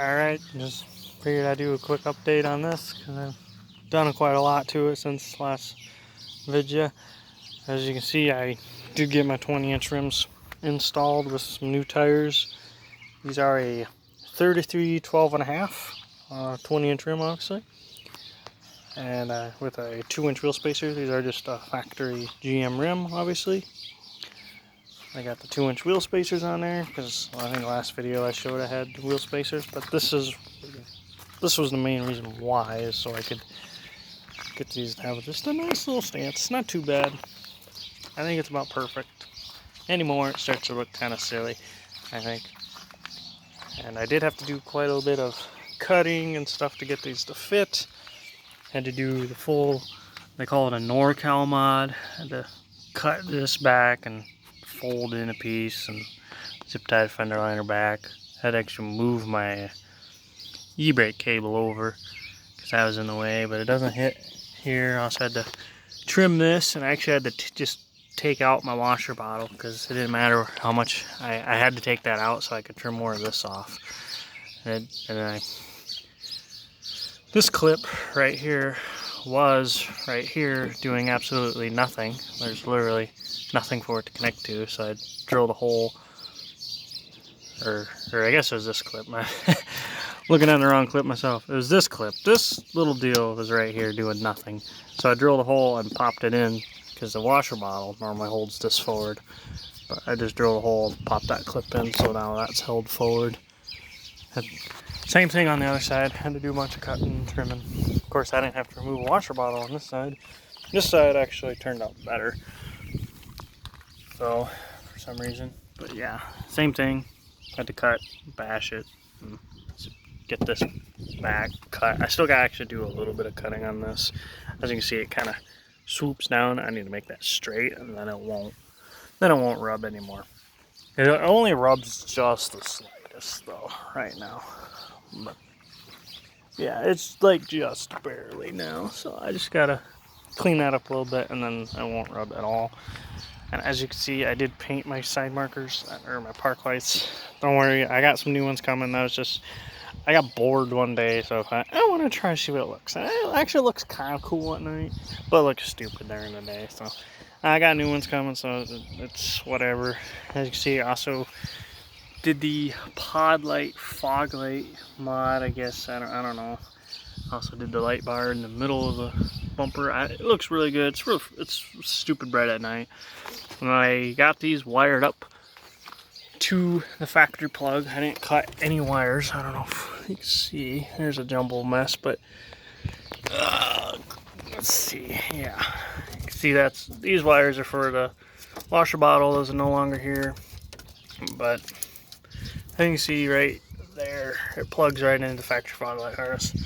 Alright, just figured I'd do a quick update on this because I've done quite a lot to it since last video. As you can see, I did get my 20-inch rims installed with some new tires. These are a 33 12.5 20-inch rim, obviously, and with a 2-inch wheel spacer. These are just a factory GM rim, obviously. I got the 2-inch wheel spacers on there because I think last video I showed I had wheel spacers, but this was the main reason why, is so I could get these to have just a nice little stance. It's not too bad. I think it's about perfect. Anymore, it starts to look kind of silly, I think. And I did have to do quite a bit of cutting and stuff to get these to fit. Had to do the full, they call it a NorCal mod. Had to cut this back and fold in a piece and zip tie the fender liner back. Had to actually move my e-brake cable over because that was in the way, but it doesn't hit here. I also had to trim this, and I actually had to just take out my washer bottle because it didn't matter how much I had to take that out so I could trim more of this off. And then this clip right here was right here doing absolutely nothing. There's literally nothing for it to connect to, so I drilled a hole, or I guess it was this clip. Looking at the wrong clip myself. It was this clip. This little deal was right here doing nothing. So I drilled a hole and popped it in because the washer bottle normally holds this forward. But I just drilled a hole and popped that clip in, so now that's held forward. And same thing on the other side. Had to do a bunch of cutting and trimming. Of course, I didn't have to remove a washer bottle on this side. This side actually turned out better. So, for some reason. But yeah, same thing. Had to cut, bash it, and get this back cut. I still got to actually do a little bit of cutting on this. As you can see, it kind of swoops down. I need to make that straight, and then it won't rub anymore. It only rubs just the slightest though right now, but yeah, it's like just barely now. So I just gotta clean that up a little bit, and then it won't rub at all. And as you can see, I did paint my side markers, or my park lights. Don't worry, I got some new ones coming. That was just, I got bored one day, so I want to try to see what it looks. And it actually looks kind of cool at night, but it looks stupid during the day. So I got new ones coming, so it's whatever. As you can see, I also did the pod light, fog light mod, I guess. I don't know. Also did the light bar in the middle of the bumper. It looks really good. It's stupid bright at night. And I got these wired up to the factory plug. I didn't cut any wires. I don't know if you can see. There's a jumble mess, but let's see. Yeah, you can see these wires are for the washer bottle. Those are no longer here, but I think you see right there, it plugs right into the factory fog light harness.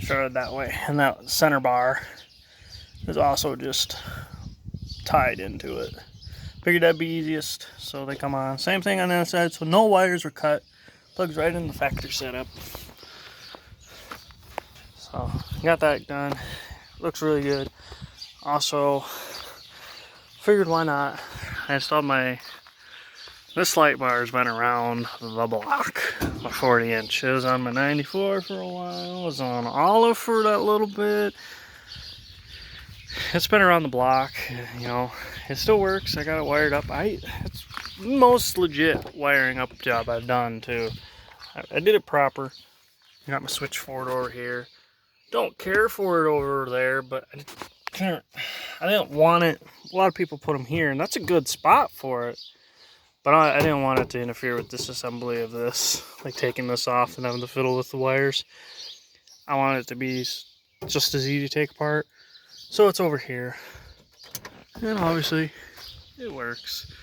Started that way, and that center bar is also just tied into it. Figured that'd be easiest, so they come on. Same thing on the other side, so no wires were cut. Plugs right in the factory setup. So got that done. Looks really good. Also, figured why not. I installed this light bar has been around the block. My 40-inch. It was on my 94 for a while. It was on Olive for that little bit. It's been around the block, you know. It still works. I got it wired up. It's the most legit wiring up job I've done too. I did it proper. Got my switch forward over here. Don't care for it over there, but I didn't want it. A lot of people put them here, and that's a good spot for it. But I didn't want it to interfere with disassembly of this, like taking this off and having to fiddle with the wires. I want it to be just as easy to take apart. So it's over here. And obviously, it works.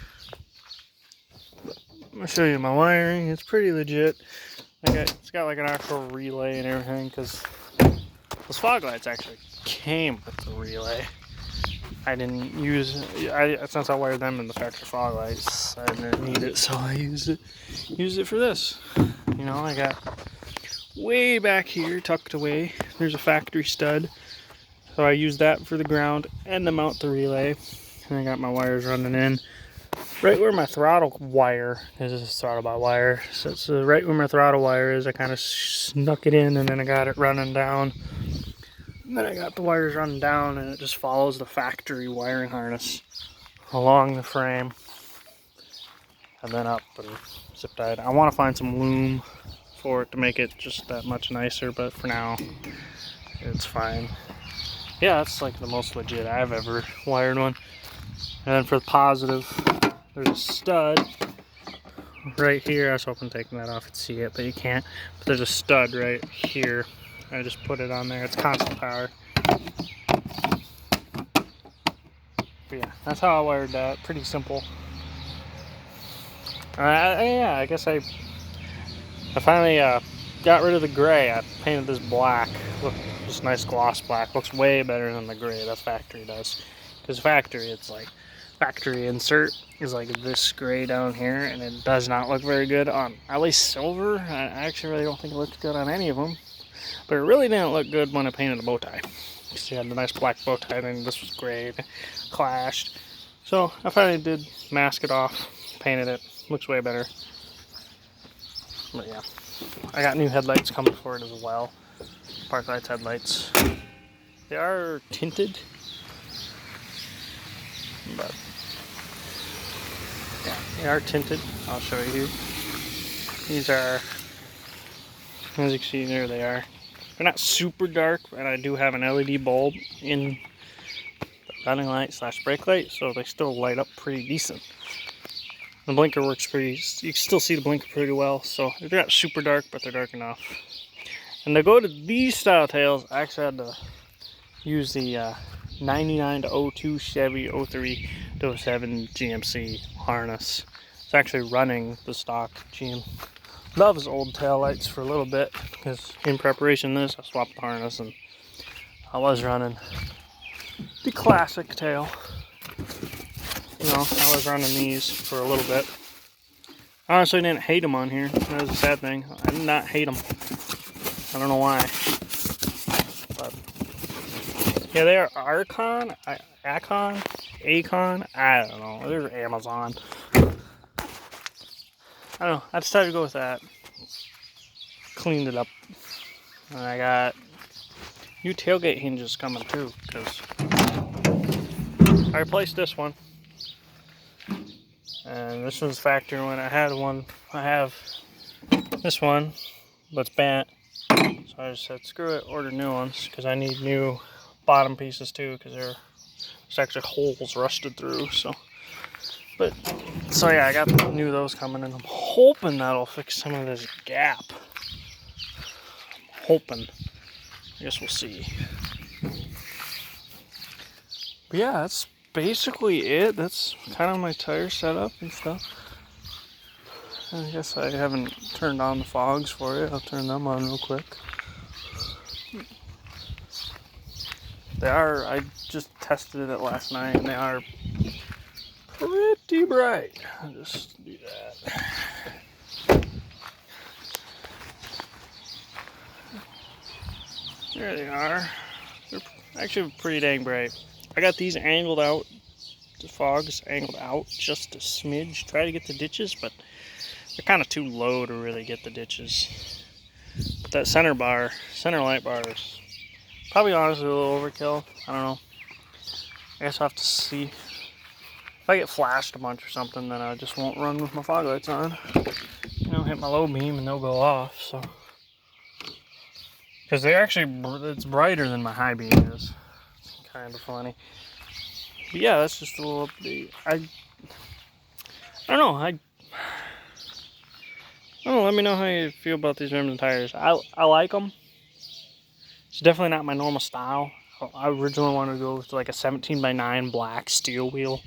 But I'm going to show you my wiring. It's pretty legit. It's got like an actual relay and everything, because those fog lights actually came with the relay. I didn't use it. Since I wired them in the factory fog lights, I didn't need it, so I used it for this. You know, I got way back here, tucked away, there's a factory stud. So I used that for the ground and to mount the relay. And I got my wires running in. right where my throttle wire is. This is throttle by wire. So it's right where my throttle wire is. I kind of snuck it in, and then I got it running down. And then I got the wires running down, and it just follows the factory wiring harness along the frame, and then up and zip tied. I want to find some loom for it to make it just that much nicer, but for now, it's fine. Yeah, that's like the most legit I've ever wired one. And then for the positive, there's a stud right here. I was hoping taking that off, you'd see it, but you can't. But there's a stud right here. I just put it on there. It's constant power. But yeah, that's how I wired that. Pretty simple. Yeah, I guess I finally got rid of the gray. I painted this black. Look, just nice gloss black. Looks way better than the gray the factory does. Because factory, it's like factory insert is like this gray down here, and it does not look very good on at least silver. I actually really don't think it looks good on any of them, but it really didn't look good when I painted the bow tie. Because you had the nice black bow tie, and this was gray, it clashed. So I finally did mask it off, painted it. Looks way better. But yeah, I got new headlights coming for it as well. Park Lights headlights. They are tinted, but yeah, they are tinted. I'll show you here. These are, as you can see, there they are. They're not super dark, and I do have an LED bulb in the running light / brake light, so they still light up pretty decent. The blinker works pretty, you can still see the blinker pretty well, so they're not super dark, but they're dark enough. And to go to these style tails, I actually had to use the 99 to 02 Chevy 03 to 07 GMC harness. It's actually running the stock GM Love's old tail lights for a little bit, because in preparation this, I swapped the harness and I was running the classic tail. You know, I was running these for a little bit. I honestly didn't hate them on here. That was a sad thing. I did not hate them. I don't know why. But yeah, they are Acon, I don't know. They're Amazon. I don't know. I decided to go with that. Cleaned it up. And I got new tailgate hinges coming too, because I replaced this one. And this one's factory one. I have this one, but it's bent. So I just said, screw it, order new ones, because I need new bottom pieces too, because there's actually holes rusted through. So yeah, I got new of those coming, and I'm hoping that'll fix some of this gap. I'm hoping. I guess we'll see. But yeah, that's basically it. That's kind of my tire setup and stuff. I guess I haven't turned on the fogs for it. I'll turn them on real quick. They are, I just tested it last night, and they are pretty bright. I'll just do that. There they are. They're actually pretty dang bright. I got these angled out, the fogs angled out just a smidge. Try to get the ditches, but they're kind of too low to really get the ditches. But that center light bar is probably honestly a little overkill. I don't know. I guess I'll have to see. If I get flashed a bunch or something, then I just won't run with my fog lights on. You know, hit my low beam and they'll go off, so. Because they're actually, it's brighter than my high beam is. It's kind of funny. But yeah, that's just a little update. I don't know, I don't know, let me know how you feel about these rims and tires. I like them. It's definitely not my normal style. I originally wanted to go with like a 17x9 black steel wheel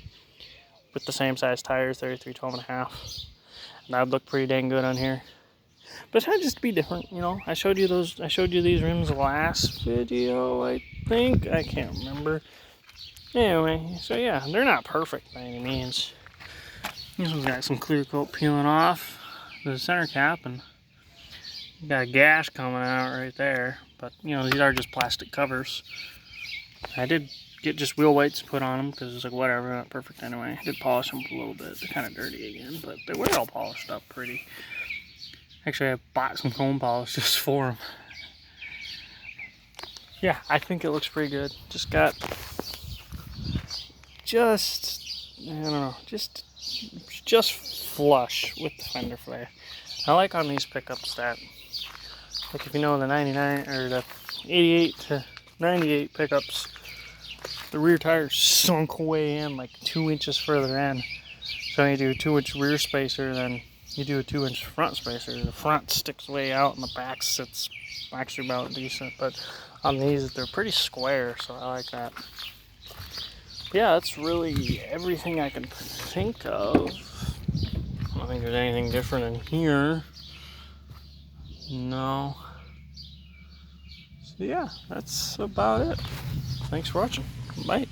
with the same size tires, 33 12.5. And that'd look pretty dang good on here. But it had just to be different, you know. I showed you these rims last video, I think. I can't remember. Anyway, so yeah, they're not perfect by any means. This one's got some clear coat peeling off the center cap, and got a gash coming out right there. But you know, these are just plastic covers. I did get just wheel weights put on them because it's like whatever, not perfect anyway. I did polish them a little bit. They're kind of dirty again, but they were all polished up pretty. Actually, I bought some chrome polish just for them. Yeah, I think it looks pretty good. Just got, I don't know, just flush with the fender flare. I like on these pickups that, like if you know the 99 or the 88 to 98 pickups, the rear tire sunk way in, like 2 inches further in. So you do a 2-inch rear spacer, then you do a 2-inch front spacer. The front sticks way out and the back sits actually about decent, but on these they're pretty square, so I like that. But yeah, that's really everything I can think of. I don't think there's anything different in here. No. So yeah, that's about it. Thanks for watching. Bye.